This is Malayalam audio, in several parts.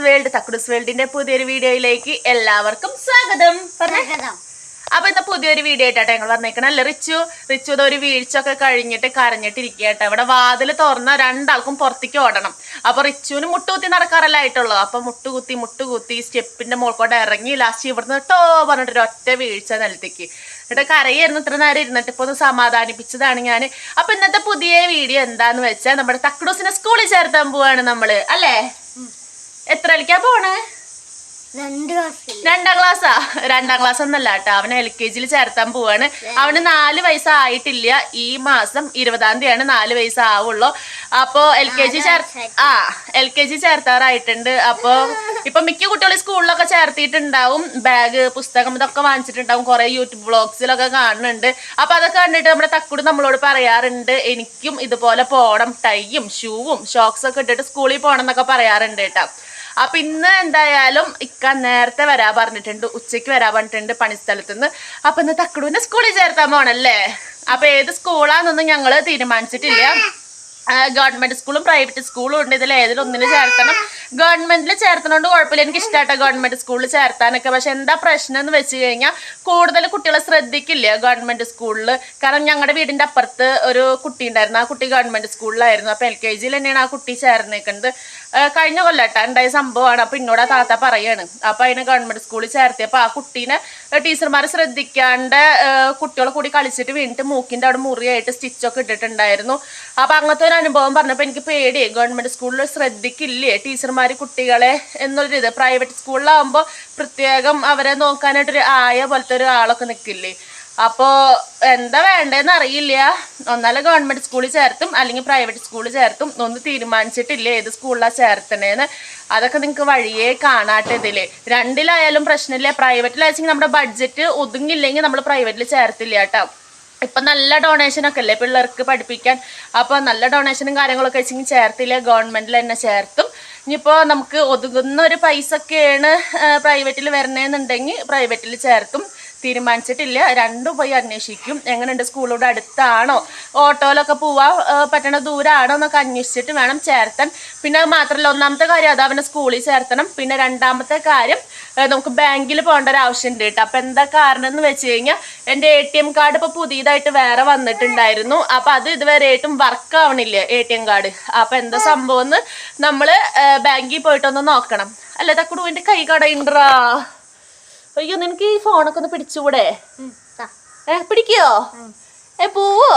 തക്കുടൂസ് വേൾഡിന്റെ പുതിയൊരു വീഡിയോയിലേക്ക് എല്ലാവർക്കും സ്വാഗതം. അപ്പൊ ഇന്ന് പുതിയൊരു വീഡിയോ ആയിട്ടാണ് ഞങ്ങൾ വന്നേക്കണം. അല്ല റിച്ചു ഒരു വീഴ്ച ഒക്കെ കഴിഞ്ഞിട്ട് കരഞ്ഞിട്ടിരിക്കട്ടെ. ഇവിടെ വാതിൽ തുറന്ന രണ്ടാൾക്കും പുറത്തേക്ക് ഓടണം. അപ്പൊ റിച്ചുവിന് മുട്ടുകുത്തി നടക്കാറല്ല ആയിട്ടുള്ളൂ. അപ്പൊ മുട്ടുകുത്തി സ്റ്റെപ്പിന്റെ മുകൾക്കോട്ട് ഇറങ്ങി ലാസ്റ്റ് ഇവിടുന്ന് ടോ പറഞ്ഞിട്ട് ഒറ്റ വീഴ്ച നിലത്തേക്ക് എന്നിട്ട് കരയായിരുന്നു. ഇത്ര നേരം ഇരുന്നിട്ട് ഇപ്പൊ ഒന്ന് സമാധാനിപ്പിച്ചതാണ് ഞാൻ. അപ്പൊ ഇന്നത്തെ പുതിയ വീഡിയോ എന്താന്ന് വെച്ചാൽ നമ്മുടെ തക്കുടൂസിനെ സ്കൂളിൽ ചേർത്താൻ പോവാണ് നമ്മള്. അല്ലേ? എത്ര കളിക്കാ പോണേ? 2ാം ക്ലാസ്സാ? 2ാം ക്ലാസ് ഒന്നല്ല കേട്ടോ, അവനെ LKG ചേർത്താൻ പോവാണ്. അവന് 4 വയസ്സായിട്ടില്ല. ഈ മാസം 20-ാം തീയതിയാണ് 4 വയസ്സാവുള്ളൂ. അപ്പൊ LKG ചേർത്താറായിട്ടുണ്ട്. അപ്പൊ ഇപ്പൊ മിക്ക കുട്ടികളും സ്കൂളിലൊക്കെ ചേർത്തിട്ടുണ്ടാവും. ബാഗ്, പുസ്തകം ഇതൊക്കെ വാങ്ങിച്ചിട്ടുണ്ടാവും. കുറെ യൂട്യൂബ് വ്ളോഗ്സിലൊക്കെ കാണുന്നുണ്ട്. അപ്പൊ അതൊക്കെ കണ്ടിട്ട് നമ്മുടെ തക്കുട് നമ്മളോട് പറയാറുണ്ട്, എനിക്കും ഇതുപോലെ പോണം, ടൈയും ഷൂവും ഷോക്സ് ഒക്കെ ഇട്ടിട്ട് സ്കൂളിൽ പോണം എന്നൊക്കെ പറയാറുണ്ട് കേട്ടോ. അപ്പൊ ഇന്ന് എന്തായാലും ഇക്ക നേരത്തെ വരാൻ പറഞ്ഞിട്ടുണ്ട്, ഉച്ചയ്ക്ക് വരാൻ പറഞ്ഞിട്ടുണ്ട് പണിസ്ഥലത്തുനിന്ന്. അപ്പൊ ഇന്ന് തക്കുടൂനെ സ്കൂളിൽ ചേർത്താൻ പോണല്ലേ. അപ്പൊ ഏത് സ്കൂളാന്നൊന്നും ഞങ്ങള് തീരുമാനിച്ചിട്ടില്ല. ഗവൺമെന്റ് സ്കൂളും പ്രൈവറ്റ് സ്കൂളും ഉണ്ട്. ഇതിൽ ഏതിലും ഒന്നിന് ചേർത്തണം. ഗവൺമെന്റിൽ ചേർത്തണോണ്ട് കുഴപ്പമില്ല, എനിക്ക് ഇഷ്ടമായിട്ടോ ഗവൺമെന്റ് സ്കൂളിൽ ചേർത്താനൊക്കെ. പക്ഷെ എന്താ പ്രശ്നം എന്ന് വെച്ച് കഴിഞ്ഞാൽ കൂടുതൽ കുട്ടികളെ ശ്രദ്ധിക്കില്ല ഗവൺമെന്റ് സ്കൂളിൽ. കാരണം ഞങ്ങളുടെ വീടിന്റെ അപ്പുറത്ത് ഒരു കുട്ടി ഉണ്ടായിരുന്നു. ആ കുട്ടി ഗവൺമെന്റ് സ്കൂളിലായിരുന്നു. അപ്പൊ LKG തന്നെയാണ് ആ കുട്ടി ചേർന്നേക്കുന്നത്. കഴിഞ്ഞ കൊല്ലട്ടാ ഉണ്ടായ സംഭവമാണ്. അപ്പൊ എന്നോട് ആ താത്ത പറയാണ്. അപ്പൊ അതിനെ ഗവൺമെന്റ് സ്കൂളിൽ ചേർത്തിയപ്പോ ആ കുട്ടീനെ ടീച്ചർമാർ ശ്രദ്ധിക്കാണ്ട് കുട്ടികളെ കൂടി കളിച്ചിട്ട് വീണിട്ട് മൂക്കിന്റെ അവിടെ മുറിയായിട്ട് സ്റ്റിച്ചൊക്കെ ഇട്ടിട്ടുണ്ടായിരുന്നു. അപ്പൊ അങ്ങനത്തെ ഒരു അനുഭവം പറഞ്ഞപ്പോ എനിക്ക് പേടിയായി. ഗവൺമെന്റ് സ്കൂളിൽ ശ്രദ്ധിക്കില്ലേ ടീച്ചർമാര് കുട്ടികളെ എന്നുള്ളൊരു ഇത്. പ്രൈവറ്റ് സ്കൂളിലാവുമ്പോൾ പ്രത്യേകം അവരെ നോക്കാനായിട്ടൊരു ആയ പോലത്തെ ഒരു ആളൊക്കെ നിൽക്കില്ലേ. അപ്പോൾ എന്താ വേണ്ടതെന്ന് അറിയില്ല. ഒന്നാലും ഗവൺമെന്റ് സ്കൂളിൽ ചേർത്തും അല്ലെങ്കിൽ പ്രൈവറ്റ് സ്കൂളിൽ ചേർത്തും. ഒന്നും തീരുമാനിച്ചിട്ടില്ല ഏത് സ്കൂളിലാണ് ചേർത്തണേന്ന്. അതൊക്കെ നിങ്ങൾക്ക് വഴിയേ കാണാട്ടെ. ഇതില് രണ്ടിലായാലും പ്രശ്നമില്ല. പ്രൈവറ്റിലാച്ചെങ്കിൽ നമ്മുടെ ബഡ്ജറ്റ് ഒതുങ്ങില്ലെങ്കിൽ നമ്മൾ പ്രൈവറ്റിൽ ചേർത്തില്ല കേട്ടോ. ഇപ്പൊ നല്ല ഡൊണേഷനൊക്കെ അല്ലേ പിള്ളേർക്ക് പഠിപ്പിക്കാൻ. അപ്പൊ നല്ല ഡൊണേഷനും കാര്യങ്ങളൊക്കെ വെച്ചെങ്കിൽ ചേർത്തില്ല, ഗവൺമെന്റിൽ തന്നെ ചേർത്തും. ഇനിയിപ്പോ നമുക്ക് ഒതുങ്ങുന്ന ഒരു പൈസ ഒക്കെയാണ് പ്രൈവറ്റിൽ വരണേന്നുണ്ടെങ്കിൽ പ്രൈവറ്റിൽ ചേർത്തും. തീരുമാനിച്ചിട്ടില്ല. രണ്ടും പോയി അന്വേഷിക്കും. എങ്ങനെയുണ്ട്, സ്കൂളിലൂടെ അടുത്താണോ, ഓട്ടോയിലൊക്കെ പോവാൻ പറ്റണ ദൂരമാണോ എന്നൊക്കെ അന്വേഷിച്ചിട്ട് വേണം ചേർത്താൻ. പിന്നെ അത് മാത്രമല്ല, ഒന്നാമത്തെ കാര്യം അത് അവനെ സ്കൂളിൽ ചേർത്തണം. പിന്നെ രണ്ടാമത്തെ കാര്യം നമുക്ക് ബാങ്കിൽ പോകേണ്ട ഒരു ആവശ്യമുണ്ട് കേട്ടോ. അപ്പം എന്താ കാരണം എന്ന് വെച്ച് കഴിഞ്ഞാൽ എൻ്റെ ATM കാർഡ് ഇപ്പോൾ പുതിയതായിട്ട് വേറെ വന്നിട്ടുണ്ടായിരുന്നു. അപ്പം അത് ഇതുവരെയായിട്ടും വർക്ക് ആവണില്ല ATM കാർഡ്. അപ്പം എന്താ സംഭവം എന്ന് നമ്മൾ ബാങ്കിൽ പോയിട്ടൊന്ന് നോക്കണം. അല്ല തക്കുടു, എൻ്റെ കൈ കടയുണ്ടാ. അയ്യോ, നിനക്ക് ഈ ഫോണൊക്കെ ഒന്ന് പിടിച്ചുകൂടെ? പിടിക്കോ? പോവോ?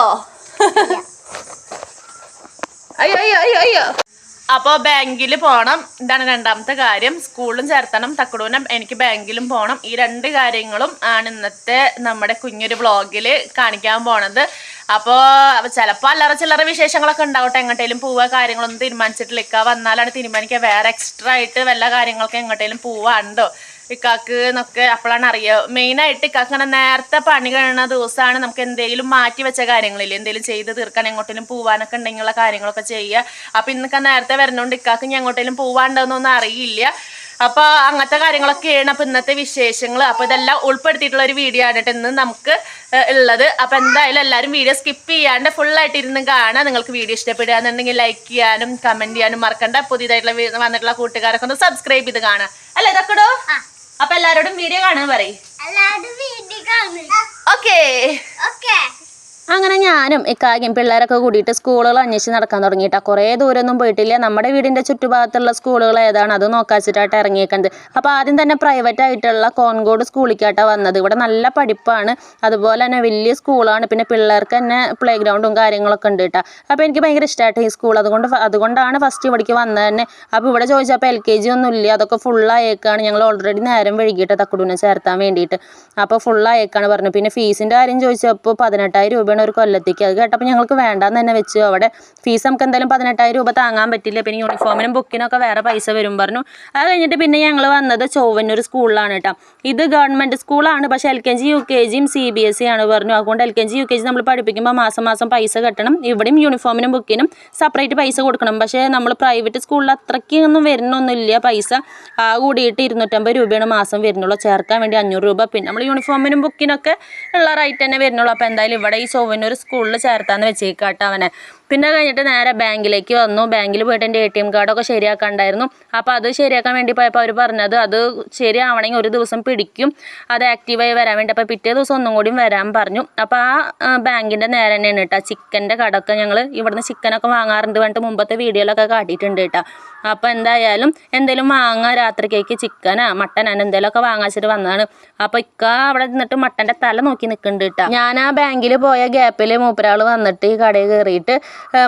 അയ്യോ അയ്യോ അയ്യോ അയ്യോ. അപ്പോൾ ബാങ്കിൽ പോകണം. ഇതാണ് രണ്ടാമത്തെ കാര്യം. സ്കൂളിലും ചേർത്തണം തക്കുടൂനെ. എനിക്ക് ബാങ്കിലും പോകണം. ഈ 2 കാര്യങ്ങളും ആണ് ഇന്നത്തെ നമ്മുടെ കുഞ്ഞൊരു വ്ളോഗിൽ കാണിക്കാൻ പോണത്. അപ്പോൾ ചിലപ്പോൾ അല്ലറ ചില്ലറ വിശേഷങ്ങളൊക്കെ ഉണ്ടാവട്ടെ. എങ്ങോട്ടേലും പോവുക, കാര്യങ്ങളൊന്നും തീരുമാനിച്ചിട്ടില്ല. ഇക്ക വന്നാലാണ് തീരുമാനിക്കുക. വേറെ എക്സ്ട്രാ ആയിട്ട് വല്ല കാര്യങ്ങളൊക്കെ എങ്ങോട്ടേലും പോവാണ്ടോ ഇക്കാക്ക് എന്നൊക്കെ അപ്പോഴാണ് അറിയുക. മെയിനായിട്ട് ഇക്കാക്ക് അങ്ങനെ നേരത്തെ പണി കഴിയുന്ന ദിവസമാണ് നമുക്ക് എന്തെങ്കിലും മാറ്റി വെച്ച കാര്യങ്ങളില്ല, എന്തെങ്കിലും ചെയ്ത് തീർക്കാൻ, എങ്ങോട്ടേലും പോവാനൊക്കെ ഉണ്ടെങ്കിലുള്ള കാര്യങ്ങളൊക്കെ ചെയ്യുക. അപ്പം ഇന്നൊക്കെ നേരത്തെ വരുന്നതുകൊണ്ട് ഇക്കാക്ക് ഇനി എങ്ങോട്ടേലും പോവാണ്ടോന്നൊന്നും അറിയില്ല. അപ്പോൾ അങ്ങനത്തെ കാര്യങ്ങളൊക്കെയാണ് അപ്പോൾ ഇന്നത്തെ വിശേഷങ്ങൾ. അപ്പോൾ ഇതെല്ലാം ഉൾപ്പെടുത്തിയിട്ടുള്ള ഒരു വീഡിയോ ആണ് കേട്ടോ ഇന്ന് നമുക്ക് ഉള്ളത്. അപ്പോൾ എന്തായാലും എല്ലാവരും വീഡിയോ സ്കിപ്പ് ചെയ്യാണ്ട് ഫുള്ളായിട്ട് ഇരുന്ന് കാണാം. നിങ്ങൾക്ക് വീഡിയോ ഇഷ്ടപ്പെടുകയാണെന്നുണ്ടെങ്കിൽ ലൈക്ക് ചെയ്യാനും കമൻറ്റ് ചെയ്യാനും മറക്കണ്ട. പുതിയതായിട്ടുള്ള വന്നിട്ടുള്ള കൂട്ടുകാരൊക്കെ ഒന്ന് സബ്സ്ക്രൈബ് ചെയ്ത് കാണാം. അല്ലേ ഇതൊക്കെടോ? അപ്പൊ എല്ലാരോടും വീഡിയോ കാണാൻ പറയും. ഓക്കേ. അങ്ങനെ ഞാനും ഇക്കായും പിള്ളേരൊക്കെ കൂടിയിട്ട് സ്കൂളുകൾ അന്വേഷിച്ച് നടക്കാൻ തുടങ്ങിയിട്ടാ. കുറേ ദൂരമൊന്നും പോയിട്ടില്ല. നമ്മുടെ വീടിൻ്റെ ചുറ്റുഭാഗത്തുള്ള സ്കൂളുകൾ ഏതാണ് അത് നോക്കാച്ചിട്ടായിട്ട് ഇറങ്ങിയേക്കുന്നത്. അപ്പോൾ ആദ്യം തന്നെ പ്രൈവറ്റ് ആയിട്ടുള്ള കോൺകോട് സ്കൂളിലേക്കാട്ടാണ് വന്നത്. ഇവിടെ നല്ല പഠിപ്പാണ്, അതുപോലെ തന്നെ വലിയ സ്കൂളാണ്. പിന്നെ പിള്ളേർക്ക് തന്നെ പ്ലേ ഗ്രൗണ്ടും കാര്യങ്ങളൊക്കെ ഉണ്ട് കേട്ടോ. അപ്പോൾ എനിക്ക് ഭയങ്കര ഇഷ്ടമായിട്ട് ഈ സ്കൂൾ. അതുകൊണ്ടാണ് ഫസ്റ്റ് ഇവിടേക്ക് വന്നത് തന്നെ. അപ്പോൾ ഇവിടെ ചോദിച്ചപ്പോൾ LKG ഒന്നും ഇല്ല, അതൊക്കെ ഫുള്ളായേക്കാണ്. ഞങ്ങൾ ഓൾറെഡി നേരം വൈകിട്ട് തക്കുടൂനെ ചേർത്താൻ വേണ്ടിയിട്ട്. അപ്പോൾ ഫുള്ളായേക്കാണ് പറഞ്ഞു. പിന്നെ ഫീസിൻ്റെ കാര്യം ചോദിച്ചപ്പോൾ 18,000 രൂപയാണ് ഒരു കൊല്ലത്തേക്ക്. അത് കേട്ടപ്പോൾ ഞങ്ങൾക്ക് വേണ്ടാന്ന് തന്നെ വെച്ചു. അവിടെ ഫീസ് നമുക്ക് എന്തായാലും 18,000 രൂപ താങ്ങാൻ പറ്റില്ല. പിന്നെ യൂണിഫോമിനും ബുക്കിനൊക്കെ വേറെ പൈസ വരും പറഞ്ഞു. അത് കഴിഞ്ഞിട്ട് പിന്നെ ഞങ്ങൾ വന്നത് ചൊവ്വന്നൂർ സ്കൂളിലാണ് കേട്ടോ. ഇത് ഗവൺമെൻറ് സ്കൂളാണ്, പക്ഷേ LKG UKG CBSE ആണ് പറഞ്ഞു. അതുകൊണ്ട് LKG UKG നമ്മൾ പഠിപ്പിക്കുമ്പോൾ മാസം പൈസ കെട്ടണം. ഇവിടെയും യൂണിഫോമിനും ബുക്കിനും സെപ്പറേറ്റ് പൈസ കൊടുക്കണം. പക്ഷേ നമ്മൾ പ്രൈവറ്റ് സ്കൂളിൽ അത്രയ്ക്കൊന്നും വരുന്നൊന്നുമില്ല പൈസ. കൂടിയിട്ട് 250 രൂപയാണ് മാസം വരുന്നുള്ളൂ. ചേർക്കാൻ വേണ്ടി 500 രൂപ. പിന്നെ നമ്മൾ യൂണിഫോമിനും ബുക്കിനൊക്കെ ഉള്ള റേറ്റ് തന്നെ വരുന്നുള്ളൂ. അപ്പോൾ എന്തായാലും ഇവിടെ ഈ ചൊവ്വന്നൂർ സ്കൂളിൽ ചേർത്താന്ന് വെച്ചേക്കാട്ടോ അവനെ. പിന്നെ കഴിഞ്ഞിട്ട് നേരെ ബാങ്കിലേക്ക് വന്നു. ബാങ്കിൽ പോയിട്ട് എൻ്റെ ATM കാർഡൊക്കെ ശരിയാക്കാണ്ടായിരുന്നു. അപ്പോൾ അത് ശരിയാക്കാൻ വേണ്ടി പോയപ്പോൾ അവർ പറഞ്ഞത് അത് ശരിയാവണമെങ്കിൽ ഒരു ദിവസം പിടിക്കും അത് ആക്റ്റീവായി വരാൻ വേണ്ടി. അപ്പോൾ പിറ്റേ ദിവസം ഒന്നും കൂടി വരാൻ പറഞ്ഞു. അപ്പോൾ ആ ബാങ്കിൻ്റെ നേരെ തന്നെയാണ് കേട്ടോ ചിക്കൻ്റെ കടയൊക്കെ. ഞങ്ങൾ ഇവിടുന്ന് ചിക്കനൊക്കെ വാങ്ങാറുണ്ട് പറഞ്ഞിട്ട് മുമ്പത്തെ വീഡിയോയിലൊക്കെ കാട്ടിയിട്ടുണ്ട് കേട്ടോ. അപ്പോൾ എന്തായാലും എന്തെങ്കിലും വാങ്ങാൻ രാത്രിക്കേക്ക് ചിക്കനോ മട്ടനോ എന്തെങ്കിലുമൊക്കെ വാങ്ങിച്ചിട്ട് വന്നതാണ്. അപ്പോൾ അവിടെ നിന്നിട്ട് മട്ടൻ്റെ തല നോക്കി നിൽക്കുന്നുണ്ട് കേട്ടോ. ഞാൻ ആ ബാങ്കിൽ പോയ ഗ്യാപ്പിൽ മൂപ്പരാൾ വന്നിട്ട് ഈ കടയിൽ കയറിയിട്ട്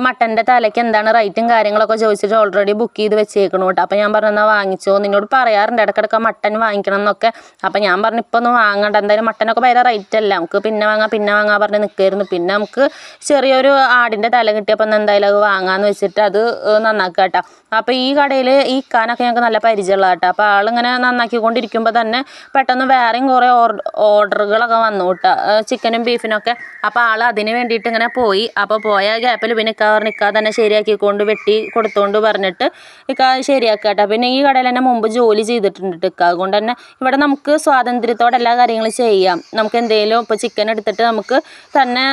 മട്ടൻ്റെ തലയ്ക്ക് എന്താണ് റേറ്റും കാര്യങ്ങളൊക്കെ ചോദിച്ചിട്ട് ഓൾറെഡി ബുക്ക് ചെയ്ത് വെച്ചേക്കണം കേട്ടോ. അപ്പോൾ ഞാൻ പറഞ്ഞു എന്നാൽ വാങ്ങിച്ചോ, നിന്നോട് പറയാറുണ്ട് ഇടയ്ക്കിടയ്ക്ക് മട്ടൻ വാങ്ങിക്കണം എന്നൊക്കെ. അപ്പോൾ ഞാൻ പറഞ്ഞു ഇപ്പോൾ ഒന്നും വാങ്ങണ്ട, എന്തായാലും മട്ടനൊക്കെ ഭയങ്കര റേറ്റ് അല്ല, നമുക്ക് പിന്നെ വാങ്ങാൻ പറഞ്ഞ് നിൽക്കായിരുന്നു. പിന്നെ നമുക്ക് ചെറിയൊരു ആടിൻ്റെ തല കിട്ടിയപ്പോൾ എന്തായാലും അത് വാങ്ങാമെന്ന് വെച്ചിട്ട് അത് നന്നാക്കുക കേട്ടോ. അപ്പോൾ ഈ കടയിൽ ഈ കാനൊക്കെ ഞങ്ങൾക്ക് നല്ല പരിചയമുള്ള കേട്ടോ. അപ്പോൾ ആളിങ്ങനെ നന്നാക്കിക്കൊണ്ടിരിക്കുമ്പോൾ തന്നെ പെട്ടെന്ന് വേറെയും കുറേ ഓർഡറുകളൊക്കെ വന്നു കേട്ടോ, ചിക്കനും ബീഫിനൊക്കെ. അപ്പോൾ ആൾ അതിന് വേണ്ടിയിട്ട് ഇങ്ങനെ പോയി. അപ്പോൾ പോയ ഗ്യാപ്പിൽ പിന്നെ ഇക്ക തന്നെ ശരിയാക്കിക്കൊണ്ട് വെട്ടി കൊടുത്തോണ്ട് പറഞ്ഞിട്ട് ഇക്ക ശരിയാക്കുക കേട്ടോ. പിന്നെ ഈ കടയിൽ തന്നെ മുമ്പ് ജോലി ചെയ്തിട്ടുണ്ട് ഇക്ക. അതുകൊണ്ട് തന്നെ ഇവിടെ നമുക്ക് സ്വാതന്ത്ര്യത്തോടെ എല്ലാ കാര്യങ്ങളും ചെയ്യാം. നമുക്ക് എന്തെങ്കിലും ഇപ്പോൾ ചിക്കൻ എടുത്തിട്ട് നമുക്ക് തന്നെ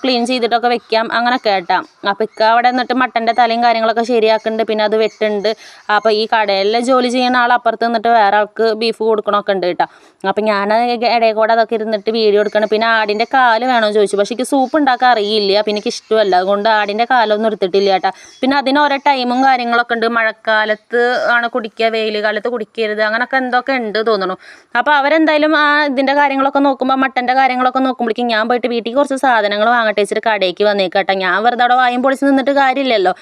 ക്ലീൻ ചെയ്തിട്ടൊക്കെ വെക്കാം, അങ്ങനെ കേട്ടാം. അപ്പോൾ ഇക്ക അവിടെ നിന്നിട്ട് മട്ടൻ്റെ തലയും കാര്യങ്ങളൊക്കെ ശരിയാക്കുന്നുണ്ട്, പിന്നെ അത് വെട്ടുന്നുണ്ട്. അപ്പോൾ ഈ കടയിൽ ജോലി ചെയ്യുന്ന ആൾ അപ്പുറത്ത് നിന്നിട്ട് വേറെ ആൾക്ക് ബീഫ് കൊടുക്കണമൊക്കെ ഉണ്ട് കേട്ടോ. അപ്പോൾ ഞാൻ ഇടയിൽ കൂടെ അതൊക്കെ ഇരുന്നിട്ട് വീഡിയോ എടുക്കണം. പിന്നെ ആടിൻ്റെ കാല് വേണമെന്ന് ചോദിച്ചു, പക്ഷേ എനിക്ക് സൂപ്പ് ഉണ്ടാക്കാൻ അറിയില്ല, പിന്നെ എനിക്ക് ഇഷ്ടമല്ല, അതുകൊണ്ട് ആടിൻ്റെ കാലൊന്നും എടുത്തിട്ടില്ല കേട്ടോ. പിന്നെ അതിന് ഓരോ ടൈമും കാര്യങ്ങളൊക്കെ ഉണ്ട്. മഴക്കാലത്ത് ആണ് കുടിക്കുക, വെയിൽ കാലത്ത് കുടിക്കരുത്, അങ്ങനെയൊക്കെ എന്തൊക്കെ ഉണ്ട് തോന്നുന്നു. അപ്പോൾ അവരെന്തായാലും ഇതിൻ്റെ കാര്യങ്ങളൊക്കെ നോക്കുമ്പോൾ മട്ടൻ്റെ കാര്യങ്ങളൊക്കെ നോക്കുമ്പോഴേക്കും ഞാൻ പോയിട്ട് വീട്ടിൽ കുറച്ച് സാധനങ്ങൾ വാങ്ങട്ടെ വെച്ചിട്ട് കടയ്ക്ക് വന്നേക്കട്ടെ. ഞാൻ വെറുതെ അവിടെ വായും പൊളിച്ച് നിന്നിട്ട് കാര്യമില്ലല്ലോ.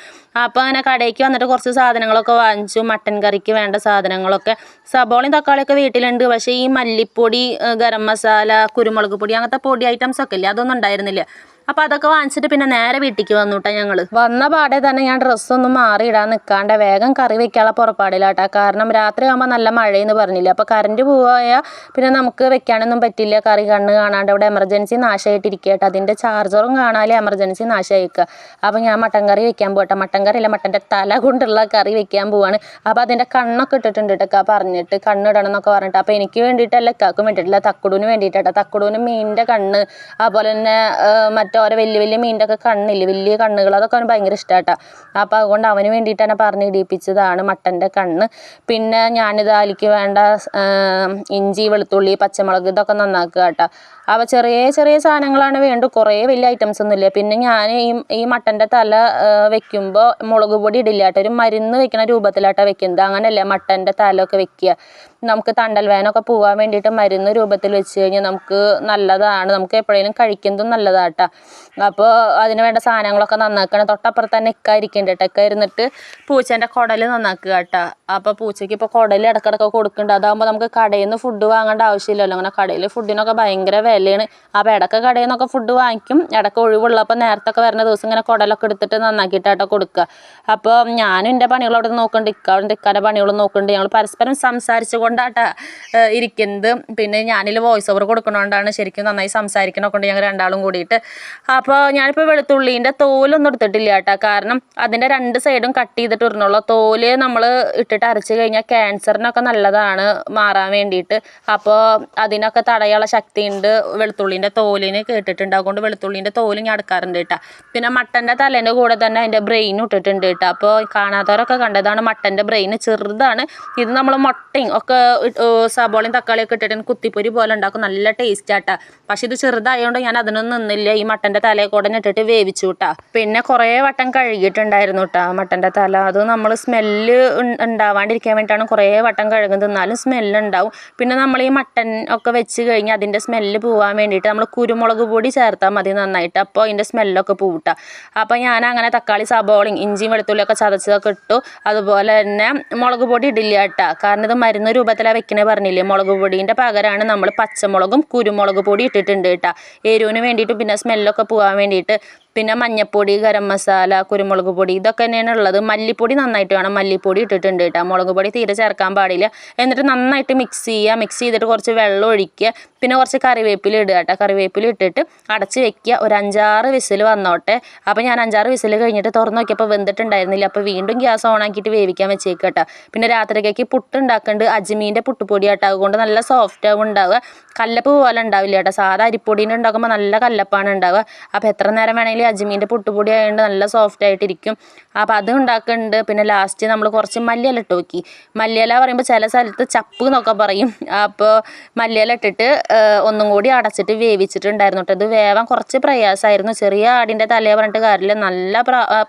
അപ്പോൾ അങ്ങനെ കടയ്ക്ക് വന്നിട്ട് കുറച്ച് സാധനങ്ങളൊക്കെ വാങ്ങിച്ചു. മട്ടൻ കറിക്ക് വേണ്ട സാധനങ്ങളൊക്കെ, സബോളയും തക്കാളിയൊക്കെ വീട്ടിലുണ്ട്, പക്ഷേ ഈ മല്ലിപ്പൊടി, ഗരം മസാല, കുരുമുളക് പൊടി അങ്ങനത്തെ പൊടി ഐറ്റംസ് ഒക്കെ ഇല്ലേ, അതൊന്നും ഉണ്ടായിരുന്നില്ല. അപ്പോൾ അതൊക്കെ വാങ്ങിച്ചിട്ട് പിന്നെ നേരെ വീട്ടിലേക്ക് വന്നു കേട്ടോ. ഞങ്ങൾ വന്ന പാടെ തന്നെ ഞാൻ ഡ്രസ്സൊന്നും മാറിയിടാൻ നിൽക്കാണ്ട് വേഗം കറി വെക്കാനുള്ള പുറപ്പാടില്ലാട്ടോ. കാരണം രാത്രി ആകുമ്പോൾ നല്ല മഴയെന്ന് പറഞ്ഞില്ല. അപ്പോൾ കറണ്ട് പോയാൽ പിന്നെ നമുക്ക് വെക്കാനൊന്നും പറ്റില്ല. കറി കണ്ണ് കാണാണ്ട് അവിടെ എമർജൻസി നാശമായിട്ടിരിക്കുക കേട്ടോ. അതിൻ്റെ ചാർജറും കാണാതെ എമർജൻസി നാശമായിക്കുക. അപ്പോൾ ഞാൻ മട്ടൻ കറി വെക്കാൻ പോട്ടെ, മട്ടൻ കറിയില്ല മട്ടൻ്റെ തല കൊണ്ടുള്ള കറി വെക്കാൻ പോവാണ്. അപ്പോൾ അതിൻ്റെ കണ്ണൊക്കെ ഇട്ടിട്ടുണ്ട് കേട്ടോ പറഞ്ഞിട്ട്, കണ്ണിടണം എന്നൊക്കെ പറഞ്ഞിട്ട്. അപ്പോൾ എനിക്ക് വേണ്ടിയിട്ടല്ല ഇക്കാക്കും വേണ്ടിയിട്ടില്ല, തക്കുടൂന് വേണ്ടിയിട്ടാട്ടോ. തക്കുടൂന് മീനിൻ്റെ കണ്ണ്, അതുപോലെ തന്നെ ഓരോ വലിയ മീനിൻ്റെ ഒക്കെ കണ്ണില്ലേ, വലിയ കണ്ണുകൾ, അതൊക്കെ അവന് ഭയങ്കര ഇഷ്ടമാട്ടോ. അപ്പോൾ അതുകൊണ്ട് അവന് വേണ്ടിയിട്ട് തന്നെ പറഞ്ഞ് ഇടിപ്പിച്ചതാണ് മട്ടൻ്റെ കണ്ണ്. പിന്നെ ഞാനിത് അതിലേക്ക് വേണ്ട ഇഞ്ചി, വെളുത്തുള്ളി, പച്ചമുളക് ഇതൊക്കെ നന്നാക്കുക കേട്ടോ. അപ്പോൾ ചെറിയ സാധനങ്ങളാണ് വേണ്ടത്, കുറേ വലിയ ഐറ്റംസ് ഒന്നുമില്ല. പിന്നെ ഞാൻ ഈ മട്ടൻ്റെ തല വെക്കുമ്പോൾ മുളക് പൊടി ഇടില്ല കേട്ടോ, ഒരു മരുന്ന് വെക്കുന്ന രൂപത്തിലാട്ടോ വെക്കുന്നത്. അങ്ങനെയല്ല മട്ടൻ്റെ തലയൊക്കെ വെക്കുക. നമുക്ക് തണ്ടൽ വേനൊക്കെ പോകാൻ വേണ്ടിയിട്ട് മരുന്ന് രൂപത്തിൽ വെച്ച് കഴിഞ്ഞാൽ നമുക്ക് നല്ലതാണ്, നമുക്ക് എപ്പോഴേലും കഴിക്കുന്നതും നല്ലതാട്ടോ. അപ്പോൾ അതിന് വേണ്ട സാധനങ്ങളൊക്കെ നന്നാക്കണം. തൊട്ടപ്പുറത്ത് തന്നെ ഇക്ക ഇരിക്കുന്നുണ്ട് കേട്ടോ. ഇക്ക ഇരുന്നിട്ട് പൂച്ചേൻ്റെ കുടൽ നന്നാക്കുക കേട്ടോ. അപ്പോൾ പൂച്ചയ്ക്ക് ഇപ്പോൾ കുടൽ ഇടക്കിടക്ക് കൊടുക്കുന്നുണ്ട്. അതാകുമ്പോൾ നമുക്ക് കടയിൽ നിന്ന് ഫുഡ് വാങ്ങേണ്ട ആവശ്യമില്ലല്ലോ. അങ്ങനെ കടയിൽ ഫുഡിനൊക്കെ ഭയങ്കര വിലയാണ്. അപ്പോൾ ഇടയ്ക്ക് കടയിൽ നിന്നൊക്കെ ഫുഡ് വാങ്ങിക്കും, ഇടയ്ക്ക് ഒഴിവുള്ളപ്പോൾ നേരത്തൊക്കെ വരുന്ന ദിവസം ഇങ്ങനെ കുടലൊക്കെ എടുത്തിട്ട് നന്നാക്കിയിട്ടാട്ടോ കൊടുക്കുക. അപ്പോൾ ഞാനും എൻ്റെ പണികൾ അവിടെ നോക്കുന്നുണ്ട്, ഇക്കാൻ്റെ പണികളും നോക്കുന്നുണ്ട്. ഞങ്ങൾ പരസ്പരം സംസാരിച്ചു കൊണ്ടാട്ടാ ഇരിക്കുന്നത്. പിന്നെ ഞാനിൽ വോയിസ് ഓവർ കൊടുക്കണോണ്ടാണ് ശരിക്കും നന്നായി സംസാരിക്കണൊക്കെ ഉണ്ട് ഞങ്ങൾ രണ്ടാളും കൂടിയിട്ട്. അപ്പോൾ ഞാനിപ്പോൾ വെളുത്തുള്ളീൻ്റെ തോലൊന്നും എടുത്തിട്ടില്ല കേട്ടോ. കാരണം അതിൻ്റെ രണ്ട് സൈഡും കട്ട് ചെയ്തിട്ട് ഇടണുള്ളൂ. തോല് നമ്മൾ ഇട്ടിട്ട് അരച്ച് കഴിഞ്ഞാൽ ക്യാൻസറിനൊക്കെ നല്ലതാണ് മാറാൻ വേണ്ടിയിട്ട്. അപ്പോൾ അതിനൊക്കെ തടയാനുള്ള ശക്തി ഉണ്ട് വെളുത്തുള്ളീൻ്റെ തോലിന് കേട്ടിട്ടുണ്ട്. അതുകൊണ്ട് വെളുത്തുള്ളീൻ്റെ തോല് ഞാൻ എടുക്കാറുണ്ട് കേട്ടോ. പിന്നെ മട്ടൻ്റെ തലേൻ്റെ കൂടെ തന്നെ അതിൻ്റെ ബ്രെയിനും ഇട്ടിട്ടുണ്ട് കേട്ടോ. അപ്പോൾ കാണാത്തവരൊക്കെ കണ്ടതാണ് മട്ടൻ്റെ ബ്രെയിൻ, ചെറുതാണ്. ഇത് നമ്മൾ മുട്ടയും ഒക്കെ സബോളയും തക്കാളിയൊക്കെ ഇട്ടിട്ട് കുത്തിപ്പൊരി പോലെ ഉണ്ടാക്കും, നല്ല ടേസ്റ്റ് ആട്ടാ. പക്ഷെ ഇത് ചെറുതായതുകൊണ്ട് ഞാൻ അതിനൊന്നും നിന്നില്ല, ഈ മട്ടൻ്റെ തലയെ കൂടെ ഇട്ടിട്ട് വേവിച്ചു കേട്ടോ. പിന്നെ കുറേ വട്ടം കഴുകിയിട്ടുണ്ടായിരുന്നു കേട്ടോ മട്ടൻ്റെ തല. അത് നമ്മൾ സ്മെല്ല് ഉണ്ടാവാണ്ടിരിക്കാൻ വേണ്ടിയിട്ടാണ് കുറേ വട്ടം കഴുകുന്നത്, എന്നാലും സ്മെല്ലുണ്ടാവും. പിന്നെ നമ്മൾ ഈ മട്ടൻ ഒക്കെ വെച്ച് കഴിഞ്ഞാൽ അതിൻ്റെ സ്മെല്ല് പോകാൻ വേണ്ടിയിട്ട് നമ്മൾ കുരുമുളക് പൊടി ചേർത്താൽ മതി നന്നായിട്ട്, അപ്പോൾ അതിൻ്റെ സ്മെല്ലൊക്കെ പോകട്ടെ. അപ്പോൾ ഞാൻ അങ്ങനെ തക്കാളി, സബോളയും ഇഞ്ചിയും വെളുത്തുള്ളിയൊക്കെ ചതച്ചതൊക്കെ ഇട്ടു. അതുപോലെ തന്നെ മുളക് പൊടി ഇടില്ല കേട്ടോ, കാരണം ഇത് മരുന്ന് രൂപത്തിലാണ് വെക്കണേ പറഞ്ഞില്ലേ. മുളക് പൊടീൻ്റെ പകരമാണ് നമ്മൾ പച്ചമുളകും കുരുമുളക് പൊടി ഇട്ടിട്ടുണ്ട് കേട്ടോ, എരിവിന് വേണ്ടിയിട്ട് പിന്നെ സ്മെല്ലൊക്കെ പോകാൻ വേണ്ടിയിട്ട്. പിന്നെ മഞ്ഞപ്പൊടി, ഗരം മസാല, കുരുമുളക് പൊടി ഇതൊക്കെ തന്നെയാണ് ഉള്ളത്. മല്ലിപ്പൊടി നന്നായിട്ട് വേണം, മല്ലിപ്പൊടി ഇട്ടിട്ടുണ്ട് കേട്ടോ. മുളക് പൊടി തീരെ ചേർക്കാൻ പാടില്ല. എന്നിട്ട് നന്നായിട്ട് മിക്സ് ചെയ്യുക. മിക്സ് ചെയ്തിട്ട് കുറച്ച് വെള്ളം ഒഴിക്കുക. പിന്നെ കുറച്ച് കറിവേപ്പില ഇടുക കേട്ടോ. കറിവേപ്പില ഇട്ടിട്ട് അടച്ച് വെക്കുക. ഒരു 5-6 വിസിൽ വന്നോട്ടെ. അപ്പോൾ ഞാൻ 5-6 വിസിൽ കഴിഞ്ഞിട്ട് തുറന്ന് നോക്കിയപ്പോൾ വെന്തിട്ടുണ്ടായിരുന്നില്ല. അപ്പോൾ വീണ്ടും ഗ്യാസ് ഓണാക്കിയിട്ട് വേവിക്കാൻ വെച്ചേക്കുക കേട്ടോ. പിന്നെ രാത്രിക്കേക്ക് പുട്ട് ഉണ്ടാക്കുന്നുണ്ട്, അജ്മീൻ്റെ പുട്ടുപൊടി ആട്ടോ. അതുകൊണ്ട് നല്ല സോഫ്റ്റ് ആവും ഉണ്ടാവുക, കല്ലപ്പ് പോലെ ഉണ്ടാവില്ല കേട്ടോ. സാധാ അരിപ്പൊടീൻ്റെ ഉണ്ടാക്കുമ്പോൾ നല്ല കല്ലപ്പാണ് ഉണ്ടാവുക. അപ്പോൾ എത്ര നേരം വേണമെങ്കിലും അജ്മീൻ്റെ പുട്ടുപൊടി ആയതുകൊണ്ട് നല്ല സോഫ്റ്റ് ആയിട്ടിരിക്കും. അപ്പോൾ അത് ഉണ്ടാക്കുന്നുണ്ട്. പിന്നെ ലാസ്റ്റ് നമ്മൾ കുറച്ച് മല്ലിയില ഇട്ട് നോക്കി. മല്ലിയില പറയുമ്പോൾ ചില സ്ഥലത്ത് ചപ്പ് എന്നൊക്കെ പറയും. അപ്പോൾ മല്ലിയില ഇട്ടിട്ട് ഒന്നും കൂടി അടച്ചിട്ട് വേവിച്ചിട്ടുണ്ടായിരുന്നു കേട്ടോ. ഇത് വേവാൻ കുറച്ച് പ്രയാസമായിരുന്നു. ചെറിയ ആടിൻ്റെ തലയെ പറഞ്ഞിട്ട് കാര്യമില്ല, നല്ല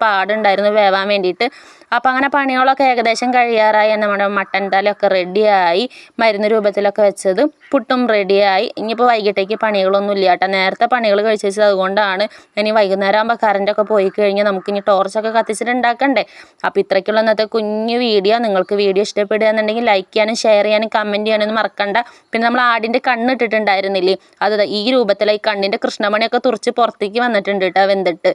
പാടുണ്ടായിരുന്നു വേവാൻ വേണ്ടിയിട്ട്. അപ്പോൾ അങ്ങനെ പണികളൊക്കെ ഏകദേശം കഴിയാറായി. നമ്മുടെ മട്ടൻ തലയൊക്കെ റെഡിയായി, മരുന്ന് രൂപത്തിലൊക്കെ വെച്ചത് പുട്ടും റെഡിയായി. ഇനിയിപ്പോൾ വൈകിട്ടേക്ക് പണികളൊന്നും ഇല്ല കേട്ടോ. നേരത്തെ പണികൾ കഴിച്ചു വെച്ചത് അതുകൊണ്ടാണ്. ഇനി വൈകുന്നേരം ആകുമ്പോൾ കറണ്ടൊക്കെ പോയി കഴിഞ്ഞാൽ നമുക്ക് ഇനി ടോർച്ചൊക്കെ കത്തിച്ചിട്ട് ഉണ്ടാക്കണ്ടേ. അപ്പോൾ ഇത്രയ്ക്കുള്ള ഇന്നത്തെ കുഞ്ഞു വീഡിയോ. നിങ്ങൾക്ക് വീഡിയോ ഇഷ്ടപ്പെടുകയെന്നുണ്ടെങ്കിൽ ലൈക്ക് ചെയ്യാനും ഷെയർ ചെയ്യാനും കമൻറ്റ് ചെയ്യാനൊന്നും മറക്കണ്ട. പിന്നെ നമ്മൾ ആടിൻ്റെ കണ്ണിട്ടിട്ടുണ്ടായിരുന്നില്ലേ, അത് ഈ രൂപത്തിലായി കണ്ണിൻ്റെ കൃഷ്ണമണിയൊക്കെ തുറച്ച് പുറത്തേക്ക് വന്നിട്ടുണ്ട് കേട്ടോ വെന്തിട്ട്.